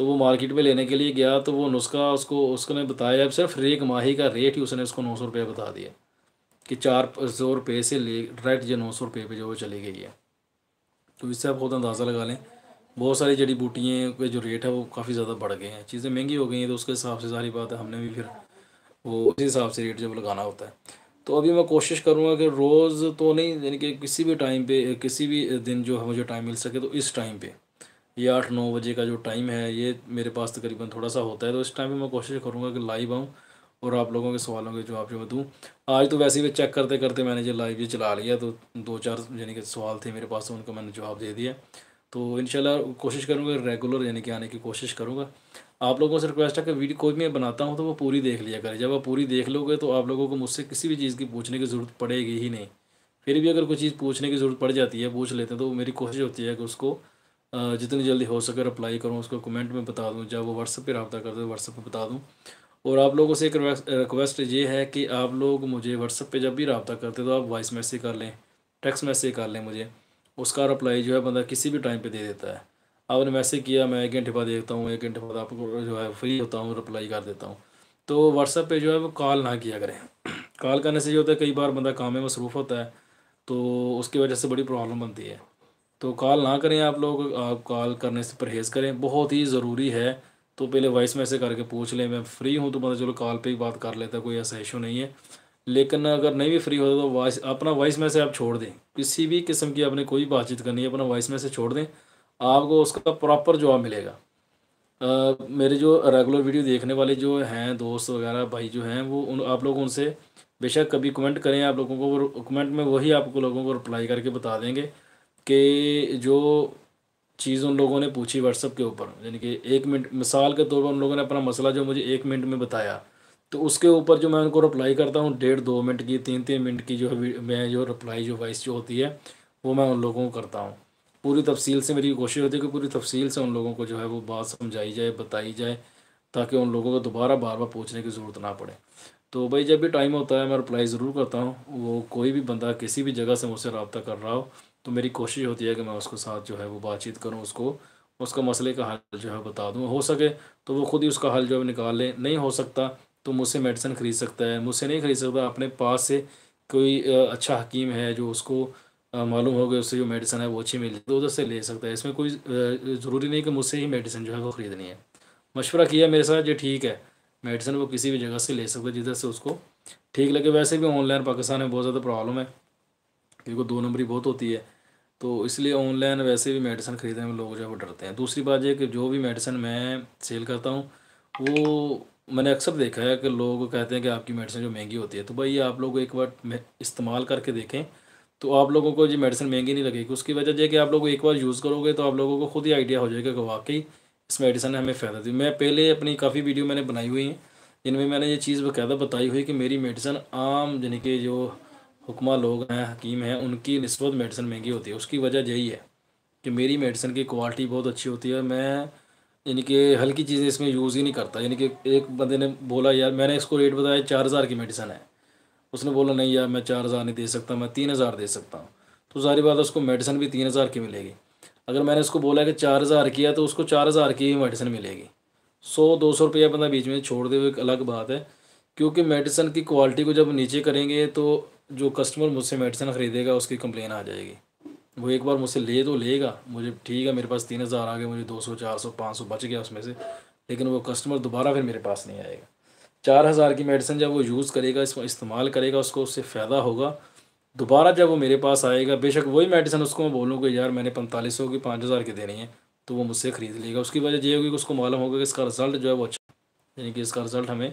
तो वो मार्केट में लेने के लिए गया, तो वो नुस्खा उसको उसने बताया, सिर्फ एक माही का रेट ही उसने उसको 900 रुपये बता दिया कि 400 रुपये से ले डायरेक्ट जो 900 रुपये पे जो वो चली गई है। तो इससे आप खुद अंदाज़ा लगा लें, बहुत सारी जड़ी बूटियाँ के जो रेट है वो काफ़ी ज़्यादा बढ़ गए हैं, चीज़ें महंगी हो गई हैं, तो उसके हिसाब से सारी बात है हमने भी फिर वो उसी हिसाब से रेट जब लगाना होता है। तो अभी मैं कोशिश करूँगा कि रोज़ तो नहीं, यानी कि किसी भी टाइम पे किसी भी दिन जो है मुझे टाइम मिल सके, तो इस टाइम पे ये 8-9 बजे का जो टाइम है ये मेरे पास तकरीबन थोड़ा सा होता है, तो इस टाइम पे मैं कोशिश करूँगा कि लाइव आऊँ और आप लोगों के सवालों के जवाब जो मैं दूँ। आज तो वैसे भी चेक करते करते मैंने जो लाइव ये चला लिया, तो 2-4 यानी कि सवाल थे मेरे पास, तो उनका मैंने जवाब दे दिया। तो इंशाल्लाह कोशिश करूँगा रेगुलर यानी कि आने की कोशिश करूँगा। आप लोगों से रिक्वेस्ट है कि वीडियो कोई भी मैं बनाता हूँ तो वो पूरी देख लिया करें। जब आप पूरी देख लोगे तो आप लोगों को मुझसे किसी भी चीज़ की पूछने की ज़रूरत पड़ेगी ही नहीं। फिर भी अगर कोई चीज़ पूछने की ज़रूरत पड़ जाती है, पूछ लेते हैं, तो मेरी कोशिश होती है कि उसको जितनी जल्दी हो सके रिप्लाई करूँ, उसको कमेंट में बता दूँ, जब वो व्हाट्सएप पे रब्ता करते हैं व्हाट्सएप पे बता दूँ। और आप लोगों से एक रिक्वेस्ट ये है कि आप लोग मुझे व्हाट्सएप पे जब भी रब्ता करते हो तो आप वॉइस मैसेज कर लें, टेक्स्ट मैसेज कर लें मुझे, उसका रिप्लाई जो है बंदा किसी भी टाइम पे दे देता है। आपने मैसेज किया, मैं 1 घंटे बाद देखता हूँ, 1 घंटे बाद आपको जो है फ्री होता हूँ, रिप्लाई कर देता हूँ। तो व्हाट्सएप पे जो है वो कॉल ना किया करें। कॉल करने से ये होता है कई बार बंदा काम में मसरूफ़ होता है, तो उसकी वजह से बड़ी प्रॉब्लम बनती है। तो कॉल ना करें आप लोग, आप कॉल करने से परहेज़ करें, बहुत ही ज़रूरी है। तो पहले वॉइस मैसेज करके पूछ लें, मैं फ्री हूँ, तो पता चलो कॉल पे ही बात कर लेता है, कोई ऐसा इशू नहीं है। लेकिन अगर नहीं भी फ्री होता तो वॉइस अपना वॉइस मैसेज आप छोड़ दें, किसी भी किस्म की आपने कोई बातचीत करनी है अपना वॉइस मैसेज छोड़ दें, आपको उसका प्रॉपर जवाब मिलेगा। मेरे जो रेगुलर वीडियो देखने वाले जो हैं दोस्त वगैरह भाई जो हैं, वो उन आप लोग उनसे बेशक कभी कमेंट करें, आप लोगों को वो कमेंट में वही आपको लोगों को रिप्लाई करके बता देंगे कि जो चीज़ उन लोगों ने पूछी व्हाट्सएप के ऊपर, यानी कि 1 मिनट मिसाल के तौर पर उन लोगों ने अपना मसला जो मुझे 1 मिनट में बताया, तो उसके ऊपर जो मैं उनको रिप्लाई करता हूँ 1.5-2 मिनट की, 3-3 मिनट की जो है मैं जो रिप्लाई जो वॉइस जो होती है वो मैं उन लोगों को करता हूँ। पूरी तफसील से मेरी कोशिश होती है कि पूरी तफसील से उन लोगों को जो है वो बात समझाई जाए, बताई जाए, ताकि उन लोगों को दोबारा बार बार पूछने की ज़रूरत ना पड़े। तो भाई जब भी टाइम होता है मैं रिप्लाई ज़रूर करता हूँ, वो कोई भी बंदा किसी भी जगह से मुझसे रब्ता कर रहा हो, तो मेरी कोशिश होती है कि मैं उसके साथ जो है वो बातचीत करूँ, उसको उसका मसले का हल जो है बता दूँ। हो सके तो वो खुद ही उसका हल जो है निकाल ले, नहीं हो सकता तो मुझसे मेडिसिन ख़रीद सकता है, मुझसे नहीं ख़रीद सकता अपने पास से कोई अच्छा हकीम है जो उसको मालूम हो गया उससे जो मेडिसिन है वो अच्छी मिल जाए, तो उधर से ले सकता है। इसमें कोई ज़रूरी नहीं कि मुझसे ही मेडिसिन जो है वो ख़रीदनी है। मशवरा किया मेरे साथ, ये ठीक है, मेडिसिन वो किसी भी जगह से ले सकता है जिधर से उसको ठीक लगे। वैसे भी ऑनलाइन पाकिस्तान में बहुत ज़्यादा प्रॉब्लम है, क्योंकि 2 नंबरी बहुत होती है, तो इसलिए ऑनलाइन वैसे भी मेडिसिन ख़रीदने में लोग जो है वो डरते हैं। दूसरी बात ये कि जो भी मेडिसिन मैं सेल करता हूँ, वो मैंने अक्सर देखा है कि लोग कहते हैं कि आपकी मेडिसिन जो महंगी होती है, तो भाई ये आप लोग एक बार इस्तेमाल करके देखें, तो आप लोगों को ये मेडिसिन महंगी नहीं लगेगी। उसकी वजह ये है कि आप लोग एक बार यूज़ करोगे तो आप लोगों को खुद ही आइडिया हो जाएगा कि वाक़ई इस मेडिसिन ने हमें फ़ायदा दी। मैं पहले अपनी काफ़ी वीडियो मैंने बनाई हुई हैं, जिनमें मैंने ये चीज़ बाकायदा बताई हुई कि मेरी मेडिसिन आम यानी कि जो हुक्मा लोग हैं, हकीम हैं, उनकी निस्बत मेडिसिन महंगी होती है। उसकी वजह यही है कि मेरी मेडिसिन की क्वालिटी बहुत अच्छी होती है। मैं यानी कि हल्की चीज़ें इसमें यूज़ ही नहीं करता। यानी कि एक बंदे ने बोला यार, मैंने इसको रेट बताया 4000 की मेडिसिन है, उसने बोला नहीं यार मैं 4000 नहीं दे सकता, मैं 3000 दे सकता हूँ, तो ज़ाहिर बात है उसको मेडिसिन भी 3000 की मिलेगी। अगर मैंने उसको बोला कि 4000 की है तो उसको 4000 की ही मेडिसिन मिलेगी। 100-200 रुपया बंदा बीच में छोड़ दे वो एक अलग बात है, क्योंकि मेडिसिन की क्वालिटी को जब नीचे करेंगे तो जो कस्टमर मुझसे मेडिसिन ख़रीदेगा उसकी कंप्लेन आ जाएगी। वो एक बार मुझसे ले तो लेगा, मुझे ठीक है मेरे पास 3000 आ गए, मुझे 200 400 500 बच गया उसमें से, लेकिन वो कस्टमर दोबारा फिर मेरे पास नहीं आएगा। 4000 की मेडिसिन जब वो यूज़ करेगा, इसको इस्तेमाल करेगा, उसको उससे फ़ायदा होगा, दोबारा जब वो मेरे पास आएगा, बेशक वही मेडिसिन उसको मैं बोलूँ कि यार मैंने 4500 की 5000 की देनी है, तो वो मुझसे ख़रीद लेगा। उसकी वजह ये होगी कि उसको मालूम होगा कि इसका रिज़ल्ट जो है वो अच्छा, यानी कि इसका रिज़ल्ट हमें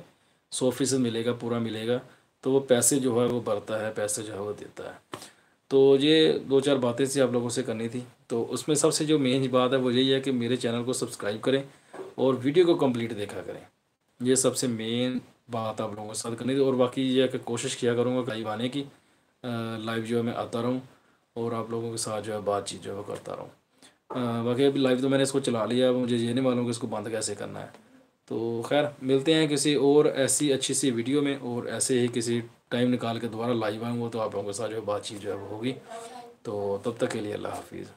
100% मिलेगा, पूरा मिलेगा, तो वो पैसे जो है वो भरता है, पैसे जो है वो देता है। तो ये 2-4 बातें सी आप लोगों से करनी थी। तो उसमें सबसे जो मेन बात है वो यही है कि मेरे चैनल को सब्सक्राइब करें और वीडियो को कंप्लीट देखा करें। ये सबसे मेन बात आप लोगों के साथ करनी थी। और बाकी ये है कि कोशिश किया करूँगा लाइव आने की, लाइव जो है मैं आता रहूँ और आप लोगों के साथ जो है बातचीत जो है वो करता रहूँ। बाकी अभी लाइव तो मैंने इसको चला लिया, अब मुझे ये नहीं मालूम कि इसको बंद कैसे करना है। तो खैर मिलते हैं किसी और ऐसी अच्छी सी वीडियो में, और ऐसे ही किसी टाइम निकाल के दोबारा लाइव आऊँगा तो आप लोगों के साथ जो है बातचीत जो है वो होगी। तो तब तक के लिए अल्लाह हाफिज़।